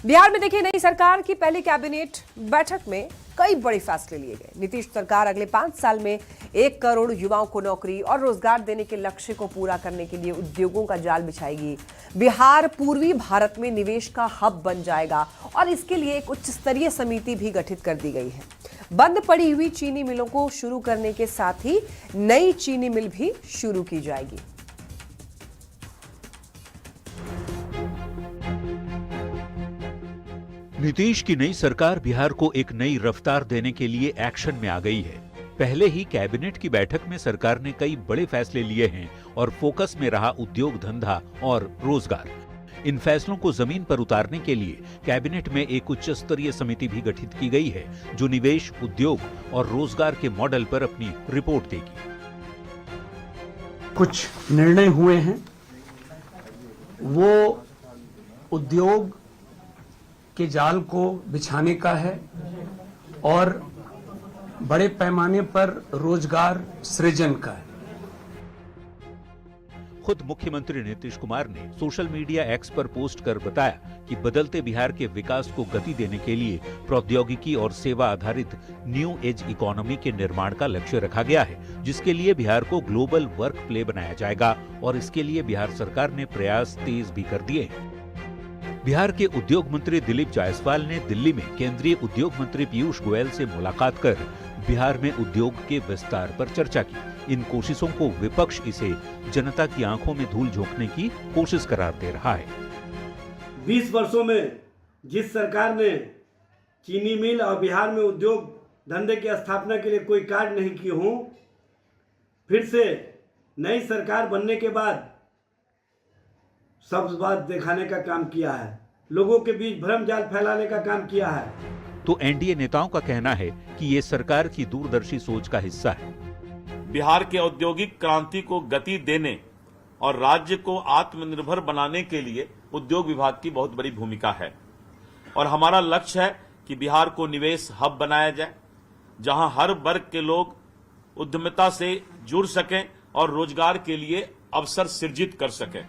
बिहार में देखिए, नई सरकार की पहली कैबिनेट बैठक में कई बड़े फैसले लिए गए। नीतीश सरकार अगले 5 साल में 1 करोड़ युवाओं को नौकरी और रोजगार देने के लक्ष्य को पूरा करने के लिए उद्योगों का जाल बिछाएगी। बिहार पूर्वी भारत में निवेश का हब बन जाएगा और इसके लिए एक उच्च स्तरीय समिति भी गठित कर दी गई है। बंद पड़ी हुई चीनी मिलों को शुरू करने के साथ ही नई चीनी मिल भी शुरू की जाएगी। नीतीश की नई सरकार बिहार को एक नई रफ्तार देने के लिए एक्शन में आ गई है। पहले ही कैबिनेट की बैठक में सरकार ने कई बड़े फैसले लिए हैं और फोकस में रहा उद्योग धंधा और रोजगार। इन फैसलों को जमीन पर उतारने के लिए कैबिनेट में एक उच्च स्तरीय समिति भी गठित की गई है, जो निवेश, उद्योग और रोजगार के मॉडल पर अपनी रिपोर्ट देगी। कुछ निर्णय हुए हैं, वो उद्योग के जाल को बिछाने का है और बड़े पैमाने पर रोजगार सृजन का है। खुद मुख्यमंत्री नीतीश कुमार ने सोशल मीडिया एक्स पर पोस्ट कर बताया कि बदलते बिहार के विकास को गति देने के लिए प्रौद्योगिकी और सेवा आधारित न्यू एज इकोनॉमी के निर्माण का लक्ष्य रखा गया है, जिसके लिए बिहार को ग्लोबल वर्क प्ले बनाया जाएगा और इसके लिए बिहार सरकार ने प्रयास तेज भी कर दिए हैं। बिहार के उद्योग मंत्री दिलीप जायसवाल ने दिल्ली में केंद्रीय उद्योग मंत्री पीयूष गोयल से मुलाकात कर बिहार में उद्योग के विस्तार पर चर्चा की। इन कोशिशों को विपक्ष इसे जनता की आंखों में धूल झोंकने की कोशिश करार दे रहा है। 20 वर्षों में जिस सरकार ने चीनी मिल और बिहार में उद्योग धंधे की स्थापना के लिए कोई कार्य नहीं की हूं, फिर से नई सरकार बनने के बाद सब बात दिखाने का काम किया है, लोगों के बीच भ्रम जाल फैलाने का काम किया है। तो एनडीए नेताओं का कहना है कि ये सरकार की दूरदर्शी सोच का हिस्सा है। बिहार के औद्योगिक क्रांति को गति देने और राज्य को आत्मनिर्भर बनाने के लिए उद्योग विभाग की बहुत बड़ी भूमिका है और हमारा लक्ष्य है कि बिहार को निवेश हब बनाया जाए, जहां हर वर्ग के लोग उद्यमिता से जुड़ सकें और रोजगार के लिए अवसर सृजित कर सकें।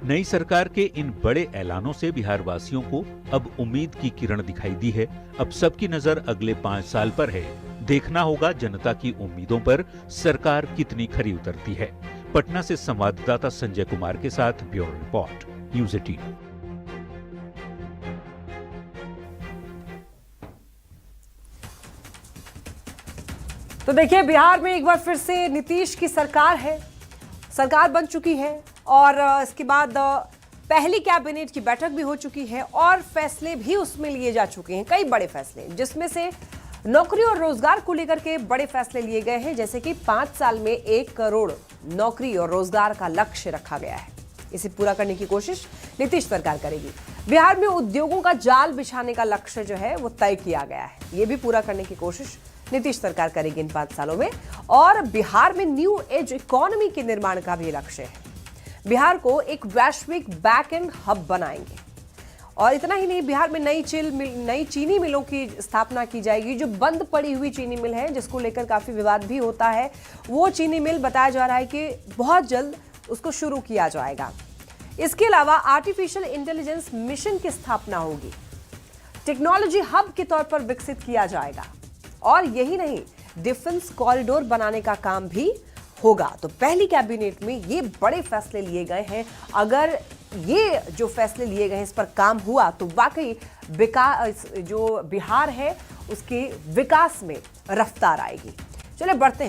नई सरकार के इन बड़े ऐलानों से बिहार वासियों को अब उम्मीद की किरण दिखाई दी है। अब सबकी नजर अगले 5 साल पर है। देखना होगा जनता की उम्मीदों पर सरकार कितनी खरी उतरती है। पटना से संवाददाता संजय कुमार के साथ ब्यूरो रिपोर्ट, न्यूज़ 18। तो देखिए, बिहार में एक बार फिर से नीतीश की सरकार है, सरकार बन चुकी है और इसके बाद पहली कैबिनेट की बैठक भी हो चुकी है और फैसले भी उसमें लिए जा चुके हैं, कई बड़े फैसले, जिसमें से नौकरी और रोजगार को लेकर के बड़े फैसले लिए गए हैं। जैसे कि 5 साल में 1 करोड़ नौकरी और रोजगार का लक्ष्य रखा गया है। इसे पूरा करने की कोशिश नीतीश सरकार करेगी। बिहार में उद्योगों का जाल बिछाने का लक्ष्य जो है वो तय किया गया है, ये भी पूरा करने की कोशिश नीतीश सरकार करेगी इन 5 सालों में। और बिहार में न्यू एज इकोनॉमी के निर्माण का भी लक्ष्य है। बिहार को एक वैश्विक बैक एंड हब बनाएंगे। और इतना ही नहीं, बिहार में नई चीनी मिलों की स्थापना की जाएगी। जो बंद पड़ी हुई चीनी मिल है, जिसको लेकर काफी विवाद भी होता है, वो चीनी मिल बताया जा रहा है कि बहुत जल्द उसको शुरू किया जाएगा। इसके अलावा आर्टिफिशियल इंटेलिजेंस मिशन की स्थापना होगी, टेक्नोलॉजी हब के तौर पर विकसित किया जाएगा। और यही नहीं, डिफेंस कॉरिडोर बनाने का काम भी होगा। तो पहली कैबिनेट में ये बड़े फैसले लिए गए हैं। अगर ये जो फैसले लिए गए हैं इस पर काम हुआ तो वाकई जो बिहार है उसके विकास में रफ्तार आएगी। चलिए बढ़ते हैं।